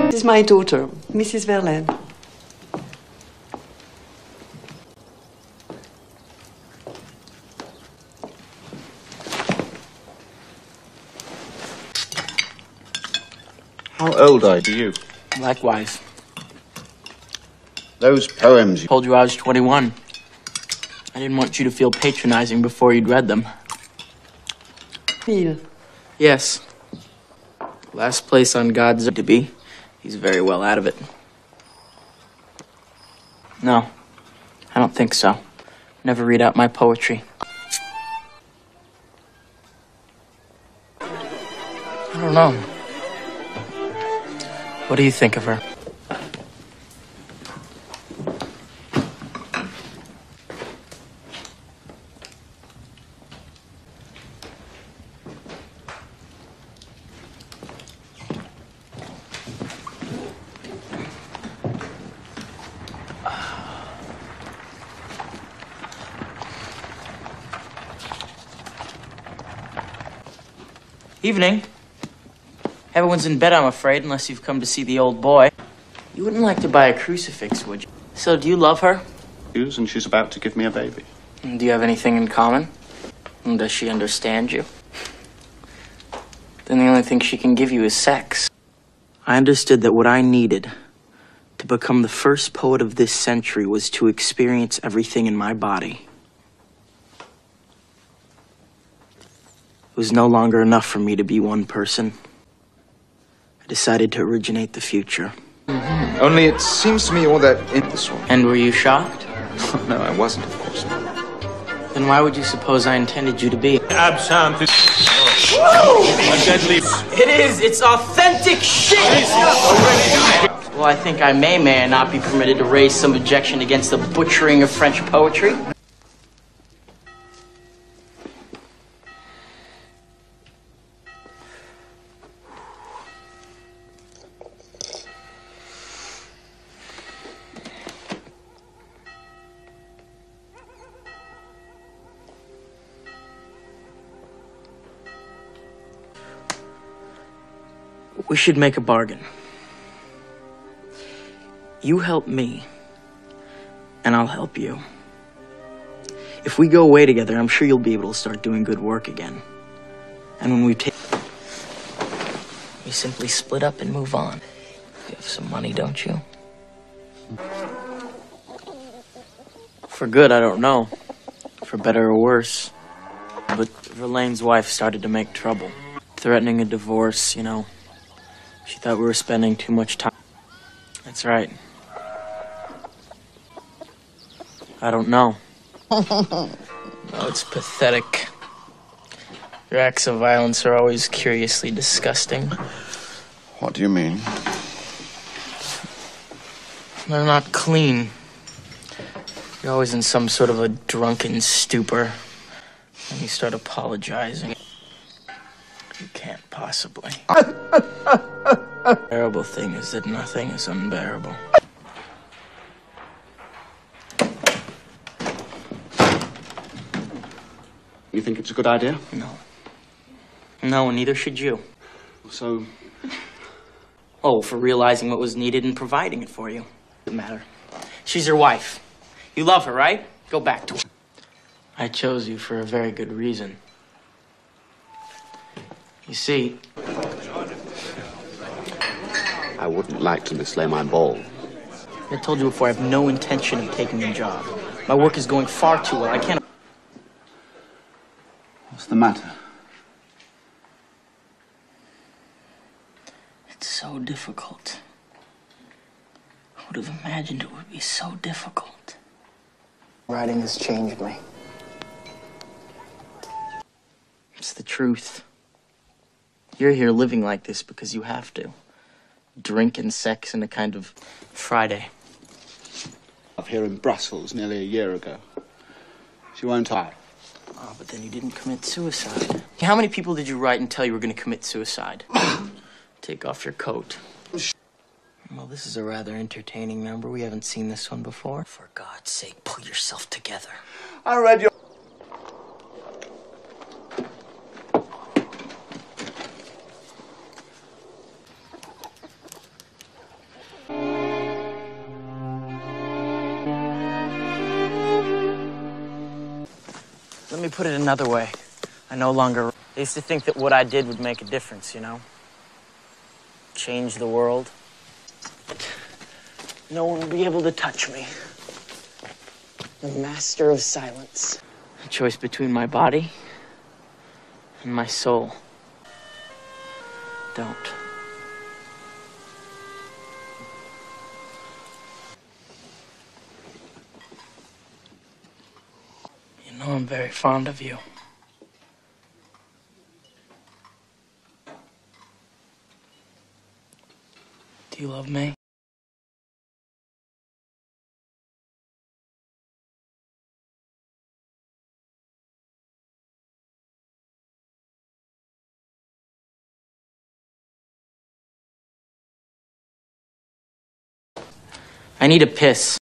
This is my daughter, Mrs. Verlaine. How old are you? Likewise. Those poems... Told you I was 21. I didn't want you to feel patronizing before you'd read them. Neil. Yes. Last place on God's earth to be. He's very well out of it. No, I don't think so. Never read out my poetry. I don't know. What do you think of her? Evening. Everyone's in bed, I'm afraid, unless you've come to see the old boy. You wouldn't like to buy a crucifix, would you? So, do you love her? And she's about to give me a baby. And do you have anything in common? And does she understand you? Then the only thing she can give you is sex. I understood that what I needed to become the first poet of this century was to experience everything in my body. It was no longer enough for me to be one person. I decided to originate the future. Only it seems to me all that in this one. And were you shocked? No, I wasn't, of course not. Then why would you suppose I intended you to be? Absinthe is... It is! It's authentic shit! Well, I think I may or not be permitted to raise some objection against the butchering of French poetry. We should make a bargain. You help me, and I'll help you. If we go away together, I'm sure you'll be able to start doing good work again. And when we simply split up and move on. You have some money, don't you? For good, I don't know. For better or worse. But Verlaine's wife started to make trouble. Threatening a divorce, you know. She thought we were spending too much time. That's right. I don't know. No, it's pathetic. Your acts of violence are always curiously disgusting. What do you mean? They're not clean. You're always in some sort of a drunken stupor. And you start apologizing. You can't possibly. The terrible thing is that nothing is unbearable. You think it's a good idea? No. No, and neither should you. So... Oh, for realizing what was needed and providing it for you. Doesn't matter. She's your wife. You love her, right? Go back to her. I chose you for a very good reason. You see... I wouldn't like to mislay my ball. I told you before, I have no intention of taking the job. My work is going far too well. I can't... What's the matter? It's so difficult. I would have imagined it would be so difficult. Writing has changed me. It's the truth. You're here living like this because you have to. Drink and sex and a kind of Friday. Up here in Brussels nearly a year ago. She won't die. Oh, but then you didn't commit suicide. How many people did you write and tell you were going to commit suicide? Take off your coat. Well, this is a rather entertaining number. We haven't seen this one before. For God's sake, pull yourself together. I read your... Let me put it another way. I no longer... I used to think that what I did would make a difference, you know? Change the world. No one would be able to touch me. The master of silence. A choice between my body and my soul. Don't. You know I'm very fond of you. Do you love me? I need a piss.